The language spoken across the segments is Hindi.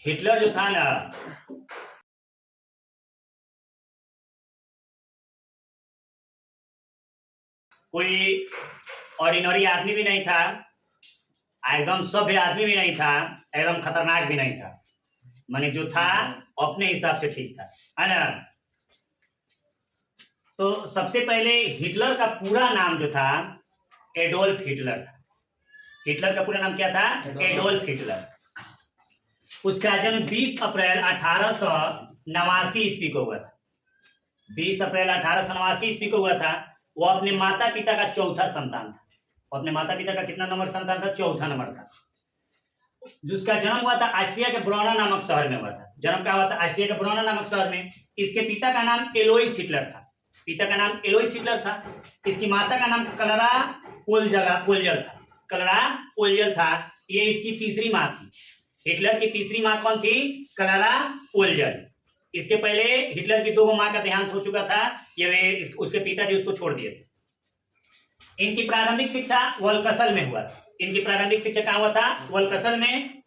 हिटलर जो था ना, कोई ऑर्डिनरी आदमी भी नहीं था, एकदम सभ्य आदमी भी नहीं था, एकदम खतरनाक भी नहीं था। माने जो था अपने हिसाब से ठीक था, है ना। तो सबसे पहले हिटलर का पूरा नाम जो था एडोल्फ हिटलर था। हिटलर का पूरा नाम क्या था? Adolf Hitler. उसका जन्म 20 अप्रैल 1889 ईस्वी को हुआ था। 20 अप्रैल 1889 ईस्वी को हुआ था। वो अपने माता पिता का चौथा संतान था। वो अपने माता पिता का कितना नंबर संतान था? चौथा नंबर था। जिसका जन्म हुआ था ऑस्ट्रिया के ब्रोना नामक शहर में हुआ था। जन्म क्या हुआ था? ऑस्ट्रिया के ब्रोना नामक शहर में। इसके पिता का नाम एलोइस हिटलर था। पिता का नाम एलोइस हिटलर था। इसकी माता का नाम क्लारा पोलजल था। क्लारा पोलजल था। ये इसकी तीसरी माँ थी। हिटलर की तीसरी माँ कौन थी? क्लारा पोलजल। इसके पहले हिटलर की दो माँ का देहांत हो चुका था। ये उसके पिताजी उसको छोड़ दिए थे। इनकी प्रारंभिक शिक्षा वोल्कसल में हुआ था। इनकी प्रारंभिक शिक्षा कहाँ हुआ था? वोल्कसल में।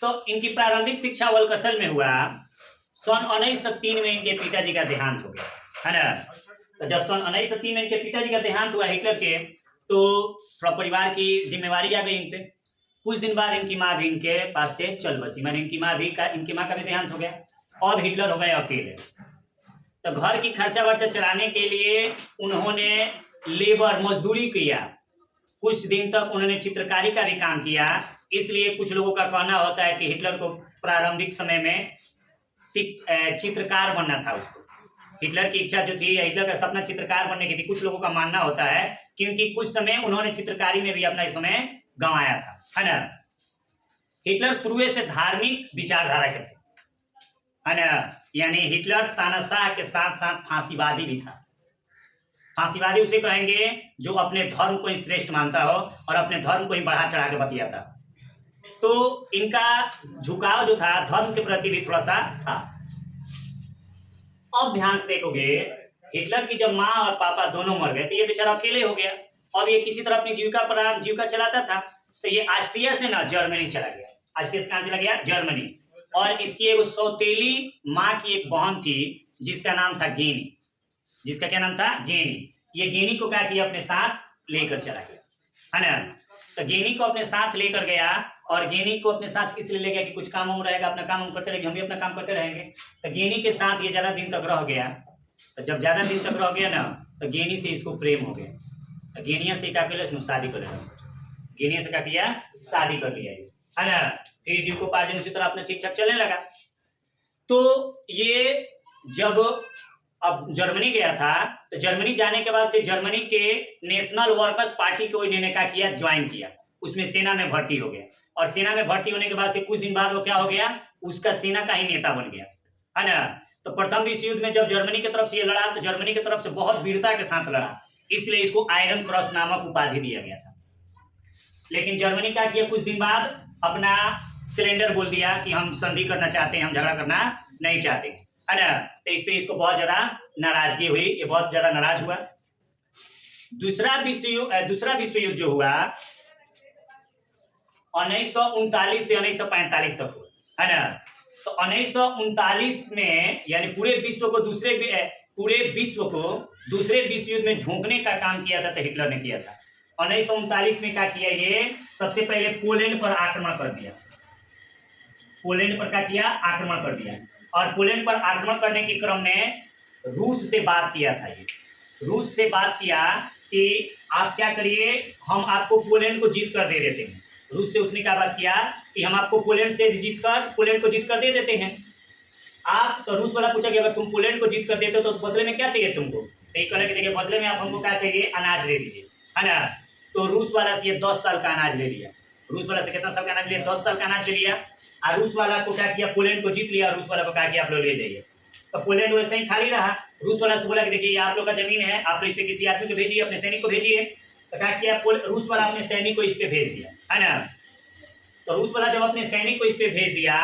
तो इनकी प्रारंभिक शिक्षा वोल्कसल में हुआ। सन 1903 में इनके पिताजी का देहांत हो गया, है ना। तो जब सन 1903 में इनके पिताजी का देहांत हुआ हिटलर के, तो थोड़ा परिवार की जिम्मेवारी आ गई इन पे। कुछ दिन बाद इनकी माँ भी इनके पास से चल बसी। मैंने इनकी माँ का भी देहांत हो गया। अब हिटलर हो गए अकेले। तो घर की खर्चा वर्चा चलाने के लिए उन्होंने लेबर मजदूरी किया। कुछ दिन तक उन्होंने चित्रकारी का भी काम किया। इसलिए कुछ लोगों का कहना होता है कि हिटलर को प्रारंभिक समय में चित्रकार बनना था। उसको हिटलर की इच्छा जो थी, हिटलर का सपना चित्रकार बनने की थी। कुछ लोगों का मानना होता है क्योंकि कुछ समय उन्होंने चित्रकारी में भी अपना समय गंवाया था, है ना। हिटलर शुरू से धार्मिक विचारधारा के थे, है ना। यानी हिटलर तानाशाह के साथ साथ फांसीवादी भी था। फांसीवादी उसे कहेंगे जो अपने धर्म को ही श्रेष्ठ मानता हो और अपने धर्म को ही बढ़ा चढ़ा के बतियाता। तो इनका झुकाव जो था धर्म के प्रति भी थोड़ा सा था। अब ध्यान से देखोगे, हिटलर की जब माँ और पापा दोनों मर गए तो ये बेचारा अकेले हो गया। अब ये किसी तरह अपनी जीविका चलाता था। तो ये ऑस्ट्रिया से ना जर्मनी चला गया। ऑस्ट्रिया से कहाँ चला गया? जर्मनी। और इसकी एक सौतेली माँ की एक बहन थी जिसका नाम था गेनी। जिसका क्या नाम था? गेनी। ये गेनी को क्या किया? अपने साथ लेकर चला गया, है ना। तो गेनी को अपने साथ लेकर गया। और गेनी को अपने साथ इसलिए ले गया कि कुछ काम रहेगा, अपना काम करते रहेंगे, हम भी अपना काम करते रहेंगे। तो गेनी के साथ ये ज्यादा दिन तक रह गया। तो जब ज्यादा दिन तक रह गया ना, तो गेनी से इसको प्रेम हो गया। तो गेनिया से क्या किया? इसमें शादी कर लिया। गेनिया से क्या किया? शादी कर लिया, है ना। फिर जीविकोपार्जन उसी तरह अपने ठीक ठाक चलने लगा। तो ये जब अब जर्मनी गया था, तो जर्मनी जाने के बाद से जर्मनी के नेशनल वर्कर्स पार्टी को इन्होंने क्या किया? ज्वाइन किया। उसमें सेना में भर्ती हो गया। और सेना में भर्ती होने के बाद से कुछ दिन बाद वो क्या हो गया? उसका सेना का ही नेता बन गया, है ना। तो प्रथम विश्व युद्ध में जब जर्मनी की तरफ से ये लड़ा, तो जर्मनी की तरफ से बहुत वीरता के साथ लड़ा। इसलिए इसको आयरन क्रॉस नामक उपाधि दिया गया था। लेकिन जर्मनी क्या किया? कुछ दिन बाद अपना सिलेंडर बोल दिया कि हम संधि करना चाहते हैं, हम झगड़ा करना नहीं चाहते, है ना। तो इस पे इसको बहुत ज्यादा नाराजगी हुई। ये बहुत ज्यादा नाराज हुआ। दूसरा विश्व युद्ध जो हुआ 1939 से 1945 तक हुआ, है ना। तो 1939 में यानी पूरे विश्व को दूसरे विश्व युद्ध में झोंकने का काम किया था, तो हिटलर ने किया था। 1939 में क्या किया? ये सबसे पहले पोलैंड पर आक्रमण कर दिया। पोलैंड पर क्या किया? आक्रमण कर दिया। और पोलैंड पर आक्रमण करने के क्रम में रूस से बात किया था। ये रूस से बात किया कि आप क्या करिए, हम आपको पोलैंड को जीत कर दे देते हैं। रूस से उसने क्या बात किया कि हम आपको पोलैंड को जीत कर दे देते हैं। आप तो रूस वाला पूछा कि अगर तुम पोलैंड को जीत कर देते हो तो बदले में क्या चाहिए तुमको? तो ये कहने के देखिए बदले में आप हमको क्या चाहिए? अनाज ले लीजिए, है ना। तो रूस वाला से ये 10 साल का अनाज ले लिया। रूस वाला से कितना साल का अनाज लिया? 10 साल का अनाज ले लिया। और रूस वाला को क्या किया? पोलैंड को जीत लिया। रूस वाला को क्या किया? आप लोग ले जाइए। तो पोलैंड वैसे ही खाली रहा। रूस वाला से बोला कि देखिए आप लोग का जमीन है, आप लोग इस पे किसी आदमी को भेजिए, अपने सैनिक को भेजिए। तो क्या किया? रूस वाला अपने सैनिक को इस पे भेज दिया, है ना। तो रूस वाला जब अपने सैनिक को इस पे भेज दिया,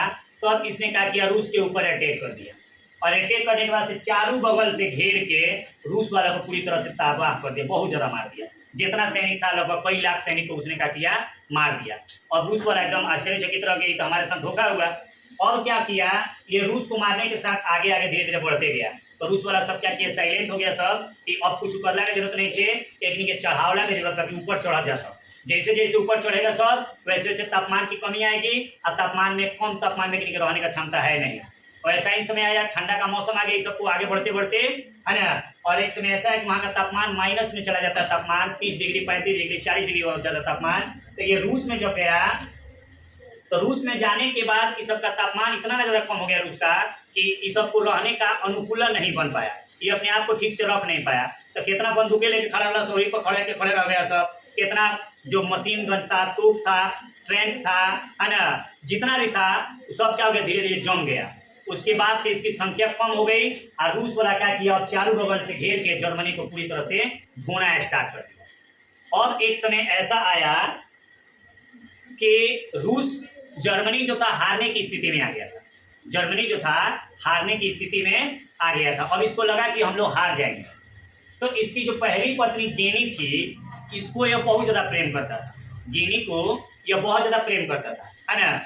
तो अब इसने क्या किया? रूस के ऊपर अटैक कर दिया। और अटैक करने के बाद से चारों बगल से घेर के रूस वाला को पूरी तरह से तबाह कर दिया, बहुत ज्यादा मार दिया। जितना सैनिक था लगभग कई लाख सैनिक को उसने क्या किया, मार दिया। और रूस वाला एकदम आश्चर्यचकित रह गई, तो हमारे साथ धोखा हुआ। और क्या किया, ये रूस को मारने के साथ आगे आगे धीरे धीरे बढ़ते गया। तो रूस वाला सब क्या किया, साइलेंट हो गया सब कि अब कुछ करने की जरूरत नहीं चाहिए, एक के चढ़ावला की जरूरत है कि ऊपर चढ़ा जा सब। जैसे जैसे ऊपर चढ़ेगा सब वैसे वैसे तापमान की कमी आएगी, और तापमान में कम तापमान में रहने का क्षमता है नहीं। और ऐसा ही समय आया, ठंडा का मौसम आ गया, ये सबको आगे बढ़ते बढ़ते, है ना। और एक समय ऐसा है कि वहाँ का तापमान माइनस में चला जाता है, तापमान 30 डिग्री 35 डिग्री 40 डिग्री हो जाता तापमान। तो ये रूस में जब गया, तो रूस में जाने के बाद इस सब का तापमान इतना ना ज़्यादा कम हो गया रूस का कि इस सब को रहने का अनुकूलन नहीं बन पाया, ये अपने आप को ठीक से रख नहीं पाया। तो कितना बंदूकें लेके खड़ा रहा, वहीं पर खड़े रह गया सब। कितना जो मशीन गन था, तोप था, ट्रैंक था, है ना, जितना भी था सब क्या हो गया, धीरे धीरे जम गया। उसके बाद से इसकी संख्या कम हो गई, और रूस वाला क्या किया, और चारों बगल से घेर के जर्मनी को पूरी तरह से धोना स्टार्ट कर दिया। और एक समय ऐसा आया कि रूस, जर्मनी जो था हारने की स्थिति में आ गया था। जर्मनी जो था हारने की स्थिति में आ गया था। अब इसको लगा कि हम लोग हार जाएंगे। तो इसकी जो पहली पत्नी गेनी थी, इसको यह बहुत ज़्यादा प्रेम करता था। गेनी को यह बहुत ज़्यादा प्रेम करता था, है ना।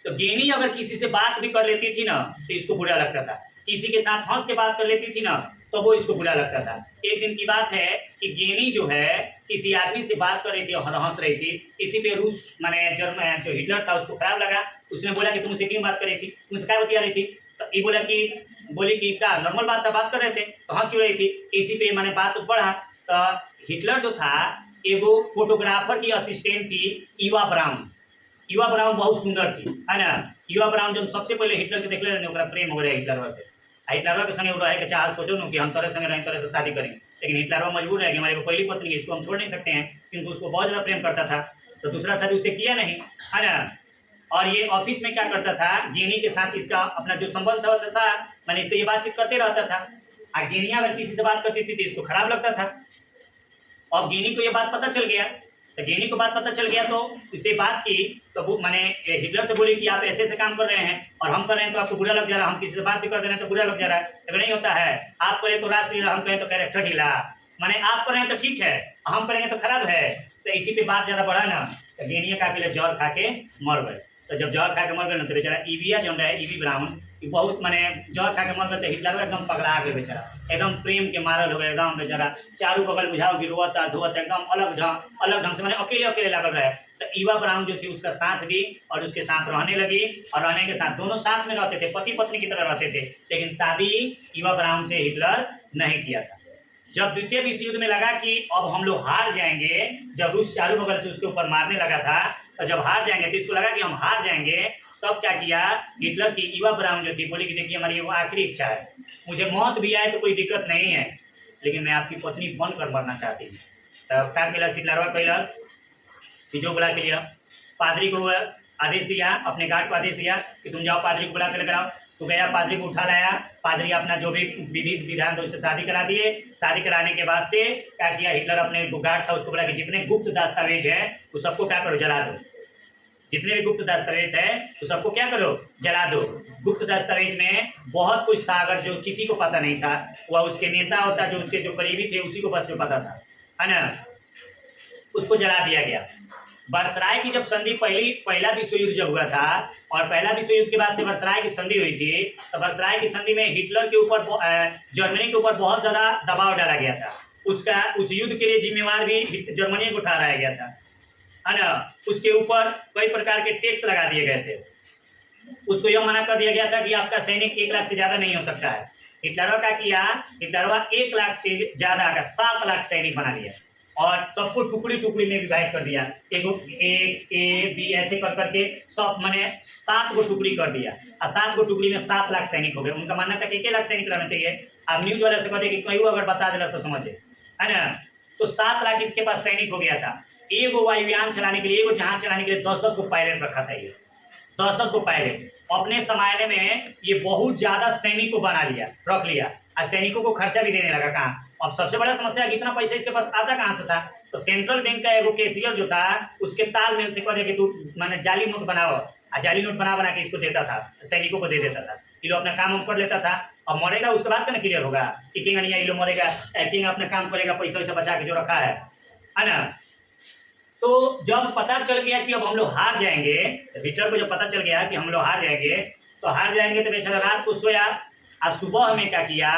तो गेनी अगर किसी से बात भी कर लेती थी ना, तो इसको बुरा लगता था। किसी के साथ हंस के बात कर लेती थी ना, तो वो इसको बुरा लगता था। एक दिन की बात है कि गेनी जो है किसी आदमी से बात कर रही थी और हंस रही थी। इसी पे रूस माने जर्मन जो हिटलर था उसको खराब लगा। उसने बोला कि तुमसे क्यों बात कर रही थी, तुमसे क्या बतिया रही थी। तो ये बोली कि क्या नॉर्मल बात था, बात कर रहे थे तो हंस क्यों रही थी। इसी पे मैंने बात बढ़ा। तो हिटलर जो था एगो फोटोग्राफर की असिस्टेंट थी, ईवा ब्राउन। ईवा ब्राउन बहुत सुंदर थी, है ना। ईवा ब्राउन जब सबसे पहले हिटलर के देख ले प्रेम हो गया हिटलर से। हिटलर के संगे रहे के चाह सोचो न कि हम तरह संगे रहे, तरह से शादी करेंगे। लेकिन हिटलर मजबूर है कि हमारी पहली पत्नी है, इसको हम छोड़ नहीं सकते हैं, क्योंकि उसको बहुत ज़्यादा प्रेम करता था। तो दूसरा शादी उसे किया नहीं, है ना। और ये ऑफिस में क्या करता था, गेनी के साथ इसका अपना जो संबंध था मैंने इससे ये बातचीत करते रहता था। और गेनिया अगर किसी से बात करती थी तो इसको खराब लगता था। अब गेनी को ये बात पता चल गया। तो गेनी को बात पता चल गया तो इससे बात की, तो वो मैंने हिटलर से बोली कि आप ऐसे ऐसे काम कर रहे हैं और हम कर रहे हैं तो आपको बुरा लग जा रहा है, हम किसी से बात भी कर दे रहे हैं तो बुरा लग जा रहा है। लेकिन नहीं होता है, आप करें तो रास लीला, हम करें तो कैरेक्टर ढीला। मैंने आप कर रहे हैं तो ठीक है, हम करेंगे तो खराब है। तो इसी पे बात ज़्यादा बढ़ा ना, तो गेनिया का अकेले जहर खा के मर गए। तो जब जहर खा के मर गए ना, तो बेचारा ईविया जो है, ईवी ब्राउन, बहुत मैंने जहर खा के मर गए। तो हिटलर एकदम पगला गए बेचारा, एकदम प्रेम के मारल हो गए, एकदम बेचारा चारों बगल बुझाओ कि रोता धोता एकदम अलग ढंग से मैंने अकेले अकेले लागल रहे। तो ईवा ब्राउन जो थी उसका साथ दी और उसके साथ रहने लगी। और रहने के साथ दोनों साथ में रहते थे, पति पत्नी की तरह रहते थे। लेकिन शादी ईवा ब्राउन से हिटलर नहीं किया था। जब द्वितीय विश्व युद्ध में लगा कि अब हम लोग हार जाएंगे, जब रूस चारों बगल से उसके ऊपर मारने लगा था, तो जब हार जाएंगे तो इसको लगा कि हम हार जाएंगे। तब क्या किया, हिटलर की ईवा ब्राउन जो थी बोली कि देखिए हमारी वो आखिरी इच्छा है, मुझे मौत भी आए तो कोई दिक्कत नहीं है, लेकिन मैं आपकी पत्नी बनकर मरना चाहती हूँ। तब क्या कैलाश हिटलरवा कैलाश जो बुला के लिया, पादरी को आदेश दिया, अपने गार्ड को आदेश दिया कि तुम जाओ पादरी को बुला के लेकर आओ। तो गया, पादरी को उठा लाया। पादरी अपना जो भी विधि विधान था उससे शादी करा दिए। शादी कराने के बाद से क्या किया, हिटलर अपने गार्ड था उसको बोला कि जितने गुप्त दस्तावेज है वो सबको क्या करो, जला दो। जितने भी गुप्त दस्तावेज है तो सबको क्या करो, जला दो। गुप्त दस्तावेज में बहुत कुछ था, अगर जो किसी को पता नहीं था, वह उसके नेता होता, जो उसके जो करीबी थे उसी को बस जो पता था, है ना, उसको जला दिया गया। वर्सराय की जब संधि पहला विश्व युद्ध जब हुआ था, और पहला विश्व युद्ध के बाद से वर्सराय की संधि हुई थी, तो वर्सराय की संधि में हिटलर के ऊपर जर्मनी के ऊपर बहुत ज़्यादा दबाव डाला गया था। उस युद्ध के लिए जिम्मेवार भी जर्मनी को ठहराया गया था, है ना। उसके ऊपर कई प्रकार के टैक्स लगा दिए गए थे। उसको यह मना कर दिया गया था कि आपका सैनिक 1 लाख से ज़्यादा नहीं हो सकता है। हिटलरवा क्या किया, हिटलरवा 1 लाख से ज़्यादा का 7 लाख सैनिक बना लिया और सबको टुकड़ी टुकड़ी में विभाजित कर दिया। एक्स ए बी ऐसे कर करके सब मैंने 7 को टुकड़ी कर दिया, और 7 को टुकड़ी में 7 लाख सैनिक हो गए। उनका मानना था कि 1 लाख सैनिक रहना चाहिए। आप न्यूज वाले से कहते कि कहीं अगर बता दिला तो समझे, है ना। तो 7 लाख इसके पास सैनिक हो गया था। एगो वायुयान चलाने के लिए, एगो जहाज चलाने के लिए 10-10 को पायलट रखा था। ये 10-10 को पायलट अपने समय में ये बहुत ज्यादा सैनिक को बना लिया, रख लिया, और सैनिकों को खर्चा भी देने लगा। कहाँ, अब सबसे बड़ा समस्या इतना पैसा इसके पास आता कहाँ से था। तो सेंट्रल बैंक का एगो कैशियर जो था उसके तालमेल से कह दे कि तू मैंने जाली नोट बनाओ, और जाली नोट बना के इसको देता था, सैनिकों को दे देता था। ये लोग अपना काम कर लेता था। अब मरेगा उसके बाद क्या क्लियर होगा कि किंग अनिया इलो मरेगा, किंग अपना काम करेगा पैसा वैसा बचा के जो रखा है ना। तो जब पता चल गया कि अब हम लोग हार जाएंगे, हिटलर को जब पता चल गया कि हम लोग हार जाएंगे तो बेचारा रात को सोया। आज सुबह में क्या किया,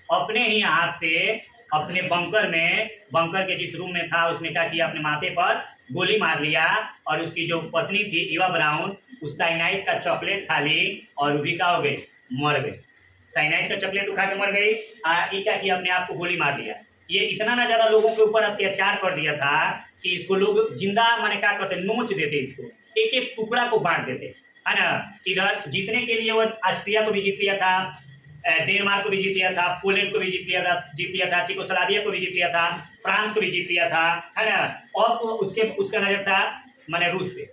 अपने ही हाथ से अपने बंकर के जिस रूम में था उसमें क्या किया, अपने माथे पर गोली मार लिया और उसकी जो पत्नी थी इवा ब्राउन उस साइनाइड का चॉकलेट खा ली और वो भी क्या हो गई, मर गई। साइनाइड का चॉकलेट उठा के मर गई। ये क्या किया, अपने आप को गोली मार लिया। ये इतना ना ज्यादा लोगों के ऊपर अत्याचार कर दिया था कि इसको लोग जिंदा माने क्या करते, नोच देते, इसको एक एक टुकड़ा को बांट देते, है ना। इधर जीतने के लिए वो ऑस्ट्रिया को भी जीत लिया था, डेनमार्क को भी जीत लिया था, पोलैंड को भी जीत लिया था, चेकोस्लोवाकिया को भी जीत लिया था, फ्रांस को भी जीत लिया था, है ना। और उसका नजर था माने रूस पे।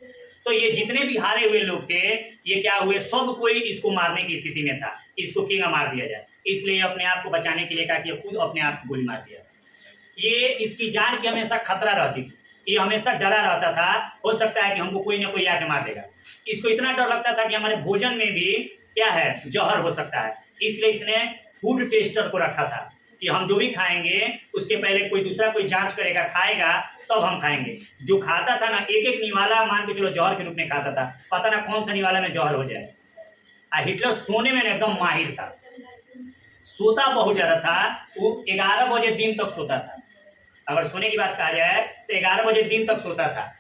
तो ये जितने भी हारे हुए लोग थे ये क्या हुए, सब कोई इसको मारने की स्थिति में था, इसको किंग मार दिया जाए। इसलिए अपने आप को बचाने के लिए क्या किया, खुद अपने आप को गोली मार दिया। ये इसकी जान की हमेशा खतरा रहती थी, ये हमेशा डरा रहता था, हो सकता है कि हमको कोई ना कोई आके मार देगा। इसको इतना डर लगता था कि हमारे भोजन में भी क्या है, जहर हो सकता है। इसलिए इसने फूड टेस्टर को रखा था कि हम जो भी खाएंगे उसके पहले कोई दूसरा कोई जांच करेगा, खाएगा तब हम खाएंगे। जो खाता था ना, एक एक निवाला मान के चलो जहर के रूप में खाता था, पता ना कौन सा निवाला में जहर हो जाए। हिटलर सोने में एकदम माहिर था, सोता बहुत ज्यादा था। वो 11 बजे दिन तक सोता था। अगर सोने की बात कहा जाए तो 11 बजे दिन तक सोता था।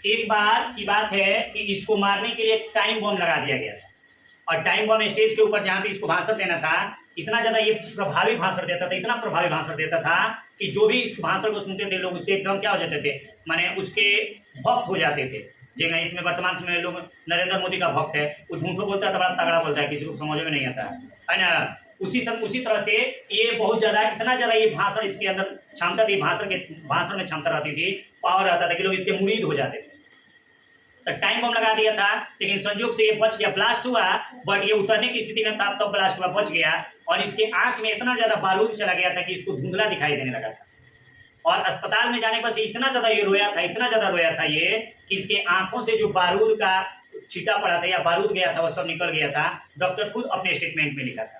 एक बार की बात है कि इसको मारने के लिए टाइम बम लगा दिया गया था, और टाइम बम स्टेज के ऊपर जहाँ पे इसको भाषण देना था, इतना ज़्यादा ये प्रभावी भाषण देता था, इतना प्रभावी भाषण देता था कि जो भी इस भाषण को सुनते थे लोग उससे एकदम क्या हो जाते थे, माने उसके भक्त हो जाते थे। जगह इसमें वर्तमान समय में लोग नरेंद्र मोदी का भक्त है, वो झूठो बोलता है तो बड़ा तगड़ा बोलता है, किसी को समझ में नहीं आता है ना। उसी तरह से ये बहुत ज़्यादा, इतना ज़्यादा ये भाषण इसके अंदर क्षमता थी, भाषण में क्षमता रहती थी, पावर रहता था कि लोग इसके मुरीद हो जाते थे। तो टाइम बम लगा दिया था, लेकिन संयोग से ये बच गया। ब्लास्ट हुआ बट ये उतरने की स्थिति में था, तब ब्लास्ट हुआ, बच गया। और इसके आंख में इतना ज्यादा बारूद चला गया था कि इसको धुंधला दिखाई देने लगा था। और अस्पताल में जाने पर इतना ज्यादा ये रोया था, इतना ज्यादा रोया था ये कि इसके आंखों से जो बारूद का छीटा पड़ा था या बारूद गया था वो सब निकल गया था। डॉक्टर खुद अपने स्टेटमेंट में लिखा था।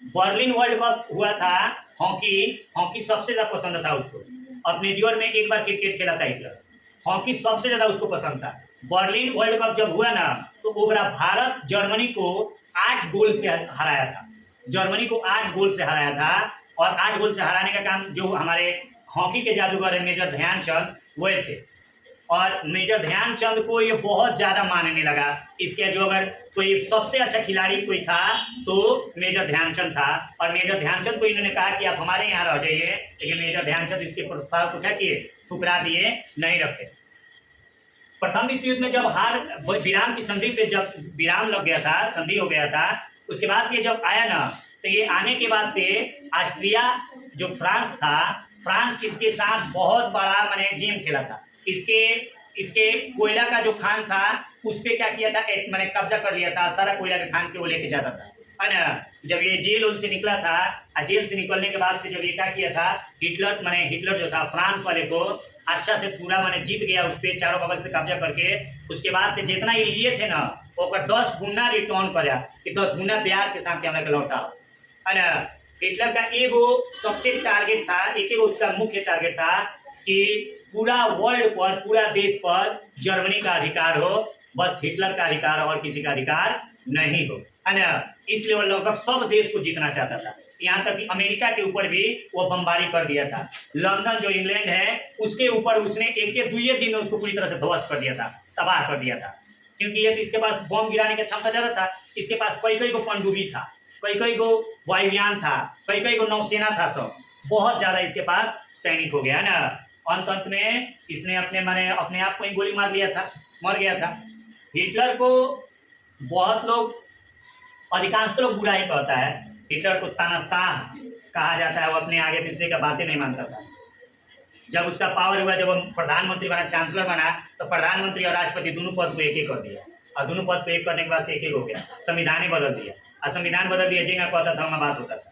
बर्लिन वर्ल्ड कप हुआ था, हॉकी सबसे ज्यादा पसंद था उसको। अपने जीवन में एक बार क्रिकेट खेला था हिटलर, हॉकी सबसे ज्यादा उसको पसंद था। बर्लिन वर्ल्ड कप जब हुआ ना तो ओवरा भारत जर्मनी को 8 गोल से हराया था। जर्मनी को 8 गोल से हराया था, और 8 गोल से हराने का काम जो हमारे हॉकी के जादूगर है मेजर ध्यानचंद वो थे। और मेजर ध्यानचंद को ये बहुत ज़्यादा मानने लगा। इसके जो अगर कोई सबसे अच्छा खिलाड़ी कोई था तो मेजर ध्यानचंद था। और मेजर ध्यानचंद को इन्होंने कहा कि आप हमारे यहाँ रह जाइए, लेकिन मेजर ध्यानचंद इसके प्रस्ताव को क्या किए, ठुकरा दिए, नहीं रखे। प्रथम विश्व युद्ध में जब विराम की संधि पे जब विराम लग गया था, संधि हो गया था, उसके बाद से जब आया ना तो ये आने के बाद से ऑस्ट्रिया जो फ्रांस था, फ्रांस इसके साथ बहुत बड़ा मैंने गेम खेला था। इसके कोयला का जो खान था उस पर क्या किया था, मैंने कब्जा कर लिया था, सारा कोयला के खान के वो लेके जाता था, है ना। जब ये जेल से निकला था, जेल से निकलने के बाद से जब ये क्या किया था, हिटलर जो था फ्रांस वाले को अच्छा से पूरा मैंने जीत गया, उस पर चारों बगल से कब्जा करके। उसके बाद से जितना ये लिए थे ना वो 10 गुना रिटर्न कराया कि 10 गुना ब्याज के साथ हमें लौटा, है ना। हिटलर का एगो सबसे टारगेट था, एक उसका मुख्य टारगेट था कि पूरा वर्ल्ड पर, पूरा देश पर जर्मनी का अधिकार हो, बस हिटलर का अधिकार और किसी का अधिकार नहीं हो, है ना। इसलिए वो लगभग सब देश को जीतना चाहता था, यहाँ तक कि अमेरिका के ऊपर भी वो बमबारी कर दिया था। लंदन जो इंग्लैंड है उसके ऊपर उसने एक दुए दिन में उसको पूरी तरह से ध्वस्त कर दिया था, तबाह कर दिया था। क्योंकि ये तो इसके पास बम गिराने की क्षमता ज्यादा था, इसके पास कई को पनडुब्बी था, कई को वायुयान था, कई को नौसेना था, सब बहुत ज्यादा इसके पास सैनिक हो गया ना। अंत में इसने अपने आप को ही गोली मार लिया था, मर गया था। हिटलर को बहुत लोग, अधिकांश लोग बुरा ही कहता है, हिटलर को तानाशाह कहा जाता है। वो अपने आगे दूसरे का बातें नहीं मानता था। जब उसका पावर हुआ, जब वो प्रधानमंत्री बना, चांसलर बना, तो प्रधानमंत्री और राष्ट्रपति दोनों पद को एक कर दिया, और दोनों पद को एक करने के बाद से एक हो गया, संविधान ही बदल दिया। और संविधान बदल दिया जिंगा कहता था वहाँ बात होता था,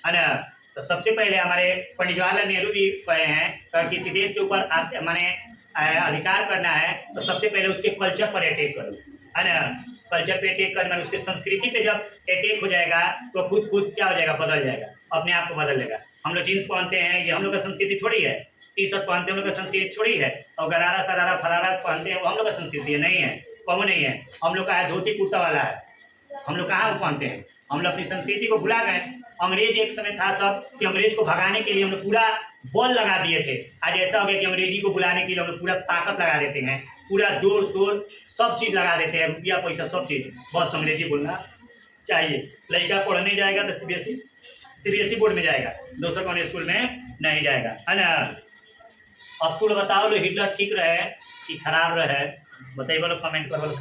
है ना। तो सबसे पहले हमारे पंडित जवाहरलाल नेहरू भी कहे हैं कि किसी देश के ऊपर अधिकार करना है तो सबसे पहले उसके कल्चर पर अटैक करो, है ना। कल्चर पे अटैक करना, उसके संस्कृति पे जब अटैक हो जाएगा तो खुद क्या हो जाएगा, बदल जाएगा, अपने आप को बदल लेगा। हम लोग जीन्स पहनते हैं, ये हम लोग का संस्कृति थोड़ी है। टी शर्ट पहनते हैं, हम लोग का संस्कृति थोड़ी है। और गरारा सरारा फरारा पहनते हैं, वो हम लोग का संस्कृति नहीं है, कम नहीं है। हम लोग का है धोती कुर्ता वाला है, हम लोग कहाँ वो पहनते हैं। हम लोग अपनी संस्कृति को भुला गए। अंग्रेज एक समय था सब कि अंग्रेज को भगाने के लिए हम लोग पूरा बल लगा दिए थे। आज ऐसा हो गया कि अंग्रेजी को बुलाने के लिए हम लोग पूरा ताकत लगा देते हैं, पूरा जोर शोर सब चीज़ लगा देते हैं, रुपया पैसा सब चीज़, बस अंग्रेजी बोलना चाहिए। लड़का पढ़ने जाएगा तो सीबीएसई बोर्ड में जाएगा, दूसरा कौन स्कूल में नहीं जाएगा, है ना। अब तुम बताओ लो हिटलर ठीक रहे कि खराब रहे, बताइए बोलो, कमेंट कर बोलो।